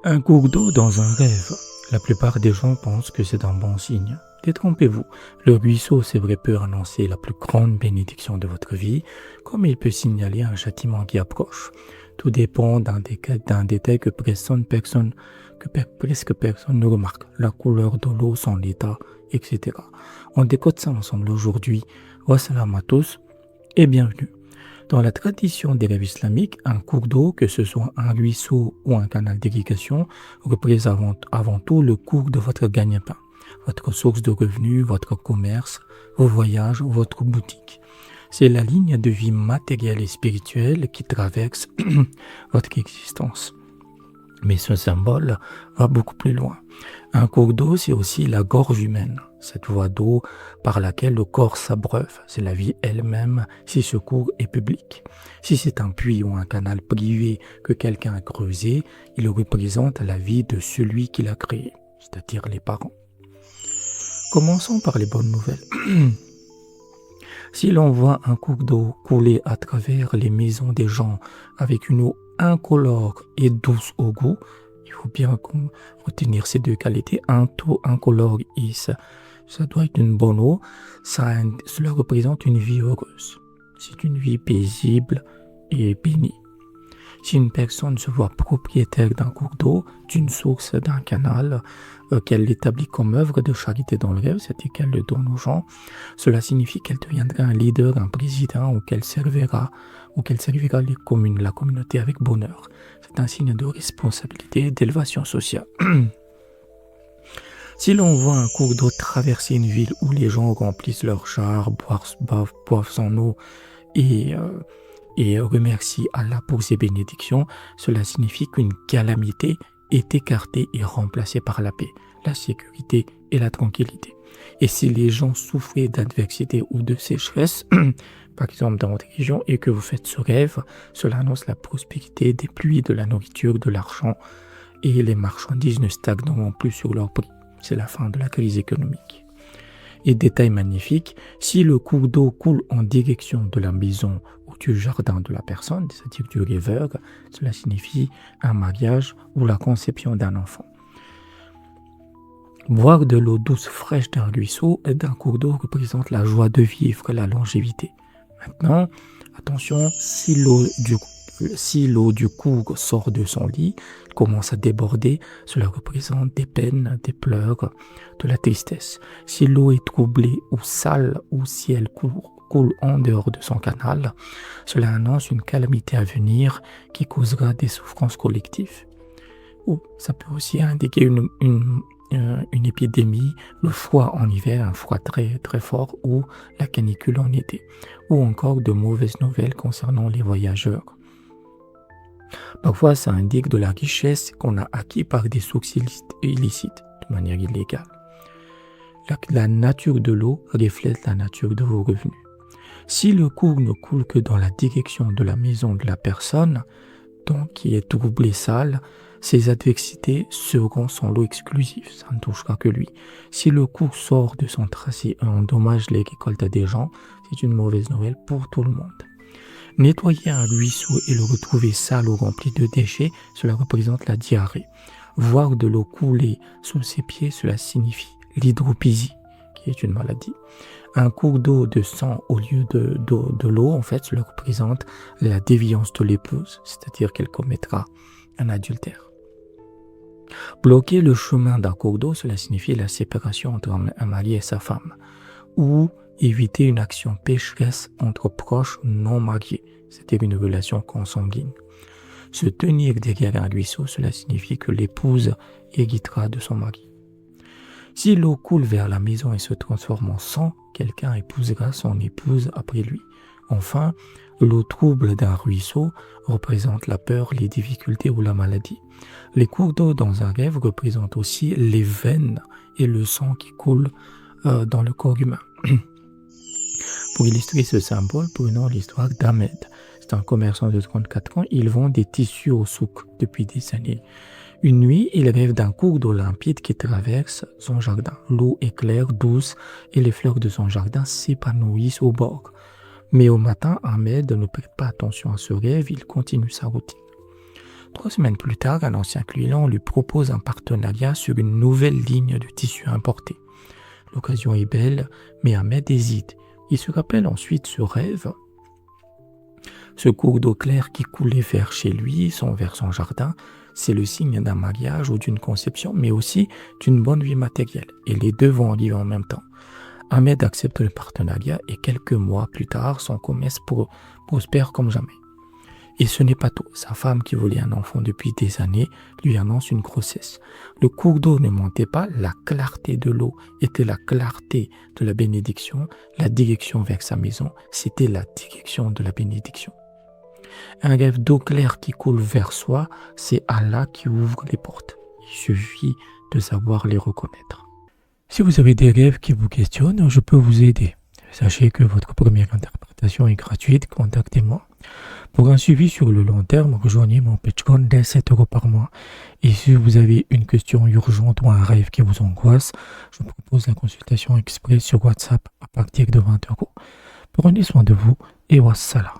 Un cours d'eau dans un rêve. La plupart des gens pensent que c'est un bon signe. Détrompez-vous. Le ruisseau, c'est vrai, peut annoncer la plus grande bénédiction de votre vie, comme il peut signaler un châtiment qui approche. Tout dépend d'un détail que presque personne ne remarque. La couleur de l'eau, son état, etc. On décode ça ensemble aujourd'hui. Wassalam à tous et bienvenue. Dans la tradition des rêves islamiques, un cours d'eau, que ce soit un ruisseau ou un canal d'irrigation, représente avant tout le cours de votre gagne-pain, votre source de revenus, votre commerce, vos voyages, votre boutique. C'est la ligne de vie matérielle et spirituelle qui traverse votre existence. Mais ce symbole va beaucoup plus loin. Un cours d'eau, c'est aussi la gorge humaine, cette voie d'eau par laquelle le corps s'abreuve. C'est la vie elle-même si ce cours est public. Si c'est un puits ou un canal privé que quelqu'un a creusé, il représente la vie de celui qui l'a créé, c'est-à-dire les parents. Commençons par les bonnes nouvelles. Si l'on voit un cours d'eau couler à travers les maisons des gens avec une eau incolore et douce au goût, il faut bien retenir ces deux qualités. Incolore, ça doit être une bonne eau. Cela représente une vie heureuse. C'est une vie paisible et bénie. Si une personne se voit propriétaire d'un cours d'eau, d'une source, d'un canal, qu'elle l'établit comme œuvre de charité dans le rêve, c'est-à-dire qu'elle le donne aux gens, cela signifie qu'elle deviendra un leader, un président, ou qu'elle servira la communauté avec bonheur. C'est un signe de responsabilité et d'élévation sociale. Si l'on voit un cours d'eau traverser une ville où les gens remplissent leurs jarres, boivent son eau et remercie Allah pour ses bénédictions, cela signifie qu'une calamité est écartée et remplacée par la paix, la sécurité et la tranquillité. Et si les gens souffraient d'adversité ou de sécheresse, par exemple dans votre région, et que vous faites ce rêve, cela annonce la prospérité, des pluies, de la nourriture, de l'argent, et les marchandises ne stagneront plus sur leur prix. C'est la fin de la crise économique. Et détail magnifique, si le cours d'eau coule en direction de la maison ou du jardin de la personne, c'est-à-dire du rêveur, cela signifie un mariage ou la conception d'un enfant. Boire de l'eau douce fraîche d'un ruisseau et d'un cours d'eau représente la joie de vivre, la longévité. Maintenant, attention, si l'eau du cours sort de son lit, commence à déborder, cela représente des peines, des pleurs, de la tristesse. Si l'eau est troublée ou sale, ou si elle coule en dehors de son canal, cela annonce une calamité à venir qui causera des souffrances collectives. Ou ça peut aussi indiquer une épidémie, le froid en hiver, un froid très très fort, ou la canicule en été, ou encore de mauvaises nouvelles concernant les voyageurs. Parfois, ça indique de la richesse qu'on a acquis par des sources illicites, de manière illégale. La nature de l'eau reflète la nature de vos revenus. Si le cours ne coule que dans la direction de la maison de la personne, donc qui est troublée, sale, ses adversités seront son lot exclusif, ça ne touchera que lui. Si le cours sort de son tracé et endommage les récoltes des gens, c'est une mauvaise nouvelle pour tout le monde. Nettoyer un ruisseau et le retrouver sale ou rempli de déchets, cela représente la diarrhée. Voir de l'eau couler sous ses pieds, cela signifie l'hydropésie, qui est une maladie. Un cours d'eau de sang au lieu de l'eau, en fait, cela représente la déviance de l'épouse, c'est-à-dire qu'elle commettra un adultère. Bloquer le chemin d'un cours d'eau, cela signifie la séparation entre un mari et sa femme, ou éviter une action pécheresse entre proches non mariés, c'est-à-dire une relation consanguine. Se tenir derrière un ruisseau, cela signifie que l'épouse héritera de son mari. Si l'eau coule vers la maison et se transforme en sang, quelqu'un épousera son épouse après lui. Enfin, l'eau trouble d'un ruisseau représente la peur, les difficultés ou la maladie. Les cours d'eau dans un rêve représentent aussi les veines et le sang qui coule dans le corps humain. Pour illustrer ce symbole, prenons l'histoire d'Ahmed. C'est un commerçant de 34 ans, il vend des tissus au souk depuis des années. Une nuit, il rêve d'un cours d'eau limpide qui traverse son jardin. L'eau est claire, douce et les fleurs de son jardin s'épanouissent au bord. Mais au matin, Ahmed ne prête pas attention à ce rêve, il continue sa routine. 3 semaines plus tard, un ancien client lui propose un partenariat sur une nouvelle ligne de tissu importé. L'occasion est belle, mais Ahmed hésite. Il se rappelle ensuite ce rêve. Ce cours d'eau claire qui coulait vers chez lui, vers son jardin, c'est le signe d'un mariage ou d'une conception, mais aussi d'une bonne vie matérielle. Et les deux vont arriver en même temps. Ahmed accepte le partenariat et quelques mois plus tard, son commerce prospère comme jamais. Et ce n'est pas tout. Sa femme, qui voulait un enfant depuis des années, lui annonce une grossesse. Le cours d'eau ne montait pas, la clarté de l'eau était la clarté de la bénédiction. La direction vers sa maison, c'était la direction de la bénédiction. Un rêve d'eau claire qui coule vers soi, c'est Allah qui ouvre les portes. Il suffit de savoir les reconnaître. Si vous avez des rêves qui vous questionnent, je peux vous aider. Sachez que votre première interprétation est gratuite, contactez-moi. Pour un suivi sur le long terme, rejoignez mon Patreon dès 7 € par mois. Et si vous avez une question urgente ou un rêve qui vous angoisse, je vous propose la consultation express sur WhatsApp à partir de 20 €. Prenez soin de vous et wassalam.